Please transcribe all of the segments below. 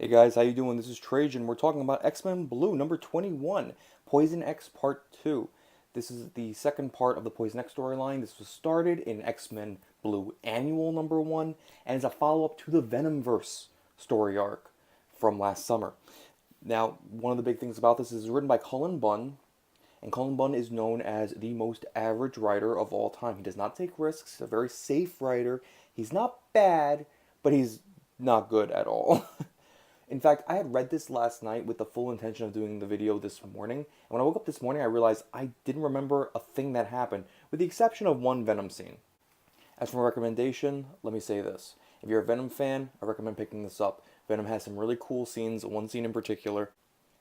Hey guys, how you doing? This is Trajan. We're talking about X-Men Blue number 21, Poison X Part 2. This is the second part of the Poison X storyline. This was started in X-Men Blue Annual number 1 and is a follow-up to the Venomverse story arc from last summer. Now, one of the big things about this is written by Cullen Bunn, and Cullen Bunn is known as the most average writer of all time. He does not take risks. He's a very safe writer. He's not bad, but he's not good at all. In fact, I had read this last night with the full intention of doing the video this morning. And when I woke up this morning, I realized I didn't remember a thing that happened, with the exception of one Venom scene. As for my recommendation, let me say this. If you're a Venom fan, I recommend picking this up. Venom has some really cool scenes, one scene in particular.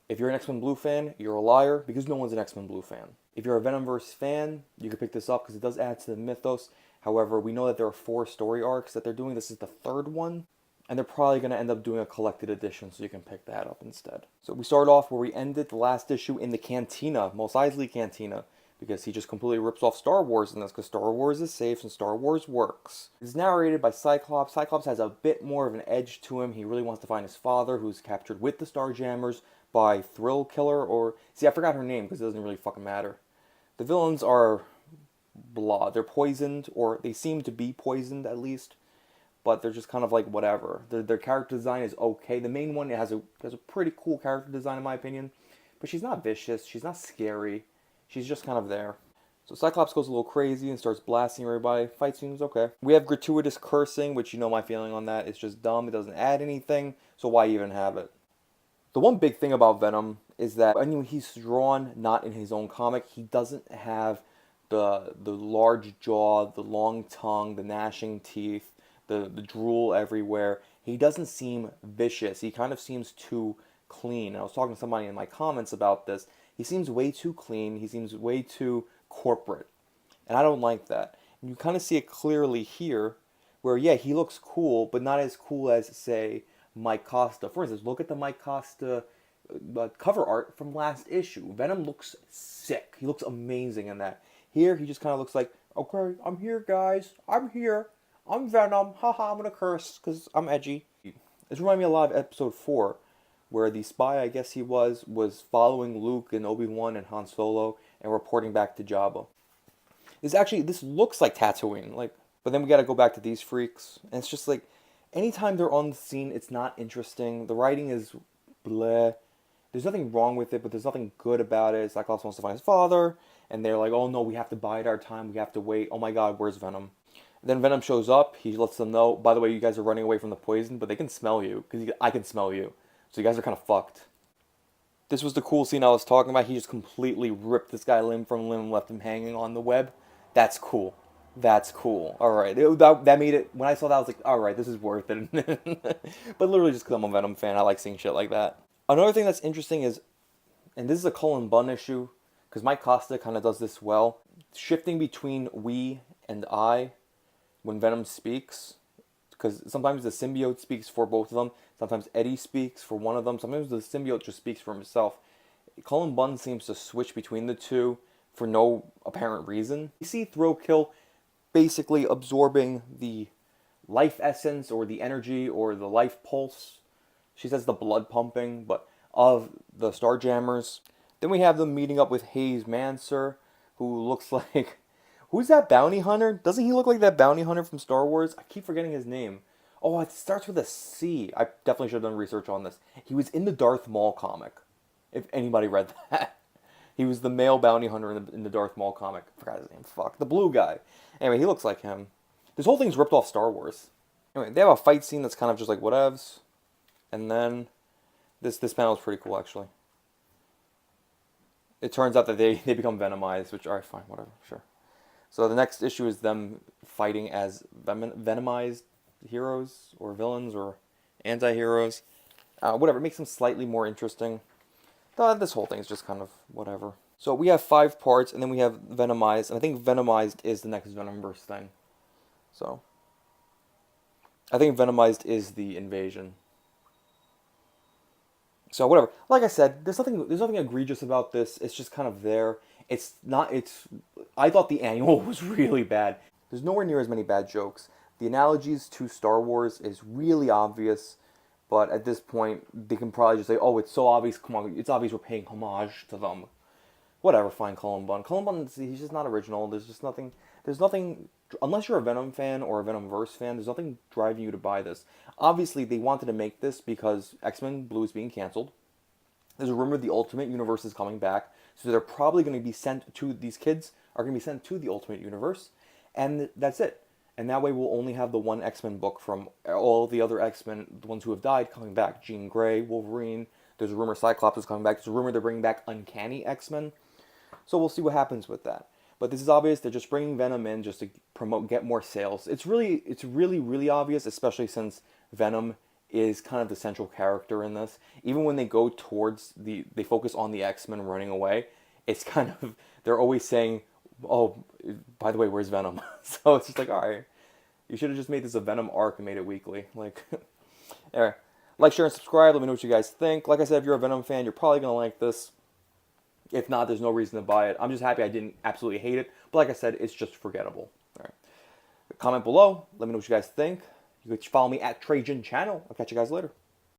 If you're an X-Men Blue fan, you're a liar, because no one's an X-Men Blue fan. If you're a Venomverse fan, you can pick this up, because it does add to the mythos. However, we know that there are 4 story arcs that they're doing. This is the 3rd one. And they're probably going to end up doing a collected edition, so you can pick that up instead. So we start off where we ended the last issue in the Cantina, Mos Eisley Cantina, because he just completely rips off Star Wars in this, because Star Wars is safe and Star Wars works. It's narrated by Cyclops. Cyclops has a bit more of an edge to him. He really wants to find his father, who's captured with the Starjammers by Thrill Killer, or... See, I forgot her name, because it doesn't really fucking matter. The villains are blah. They're poisoned, or they seem to be poisoned, at least. But they're just kind of like whatever. Their character design is okay. The main one has a pretty cool character design in my opinion. But she's not vicious. She's not scary. She's just kind of there. So Cyclops goes a little crazy and starts blasting everybody. Fight seems okay. We have gratuitous cursing, which you know my feeling on that. It's just dumb. It doesn't add anything. So why even have it? The one big thing about Venom is that when he's drawn not in his own comic, he doesn't have the large jaw, the long tongue, the gnashing teeth, the drool everywhere. He doesn't seem vicious. He kind of seems too clean. I was talking to somebody in my comments about this. He seems way too clean. He seems way too corporate. And I don't like that. And you kind of see it clearly here, where, yeah, he looks cool, but not as cool as, say, Mike Costa. For instance, look at the Mike Costa cover art from last issue. Venom looks sick. He looks amazing in that. Here, he just kind of looks like, okay, I'm here, guys. I'm here. I'm Venom, haha, I'm gonna curse, because I'm edgy. This reminds me a lot of episode 4, where the spy, I guess he was following Luke and Obi-Wan and Han Solo, and reporting back to Jabba. This looks like Tatooine, but then we gotta go back to these freaks, and it's just like, anytime they're on the scene, it's not interesting. The writing is bleh. There's nothing wrong with it, but there's nothing good about it. Cyclops wants to find his father, and they're like, oh no, we have to bide our time, we have to wait. Oh my god, where's Venom? Then Venom shows up. He lets them know, by the way, you guys are running away from the poison, but they can smell you, because I can smell you. So you guys are kind of fucked. This was the cool scene I was talking about. He just completely ripped this guy limb from limb and left him hanging on the web. That's cool. That's cool. Alright. That made it, when I saw that, I was like, alright, this is worth it. But literally just because I'm a Venom fan, I like seeing shit like that. Another thing that's interesting is, and this is a Cullen Bunn issue, because Mike Costa kind of does this well, shifting between we and I, when Venom speaks, because sometimes the symbiote speaks for both of them, sometimes Eddie speaks for one of them, sometimes the symbiote just speaks for himself. Cullen Bunn seems to switch between the two for no apparent reason. You see Thrill Kill basically absorbing the life essence, or the energy, or the life pulse, she says the blood pumping, but of the Starjammers. Then we have them meeting up with Hayes Manser, who looks like... Who's that bounty hunter? Doesn't he look like that bounty hunter from Star Wars? I keep forgetting his name. Oh, it starts with a C. I definitely should have done research on this. He was in the Darth Maul comic, if anybody read that. He was the male bounty hunter in the Darth Maul comic. I forgot his name. Fuck. The blue guy. Anyway, he looks like him. This whole thing's ripped off Star Wars. Anyway, they have a fight scene that's kind of just like whatevs. And then this panel is pretty cool, actually. It turns out that they become Venomized, which, alright, fine, whatever, sure. So the next issue is them fighting as Venomized heroes, or villains, or anti-heroes. Whatever, it makes them slightly more interesting. This whole thing is just kind of whatever. So we have 5 parts, and then we have Venomized, and I think Venomized is the next Venomverse thing. So, I think Venomized is the invasion. So whatever. Like I said, there's nothing egregious about this. It's just kind of there. I thought the annual was really bad. There's nowhere near as many bad jokes. The analogies to Star Wars is really obvious. But at this point, they can probably just say, "Oh, it's so obvious. Come on, it's obvious we're paying homage to them." Whatever, fine, Cullen Bunn. Cullen Bunn, he's just not original. There's just nothing. There's nothing. Unless you're a Venom fan or a Venomverse fan, there's nothing driving you to buy this. Obviously, they wanted to make this because X-Men Blue is being canceled. There's a rumor the Ultimate Universe is coming back, so they're probably going to be sent to, these kids are going to be sent to the Ultimate Universe, and that's it. And that way we'll only have the one X-Men book from all the other X-Men, the ones who have died, coming back. Jean Grey, Wolverine, there's a rumor Cyclops is coming back, there's a rumor they're bringing back Uncanny X-Men, so we'll see what happens with that. But this is obvious, they're just bringing Venom in just to get more sales. It's really obvious, especially since Venom is kind of the central character in this. Even when they go towards they focus on the X-Men running away, it's kind of, they're always saying, "Oh, by the way, where's Venom?" So it's just like, all right, you should have just made this a Venom arc and made it weekly. Like, anyway, like, share, and subscribe. Let me know what you guys think. Like I said, if you're a Venom fan, you're probably going to like this. If not, there's no reason to buy it. I'm just happy I didn't absolutely hate it. But like I said, it's just forgettable. All right. Comment below. Let me know what you guys think. You can follow me at Trajan Channel. I'll catch you guys later.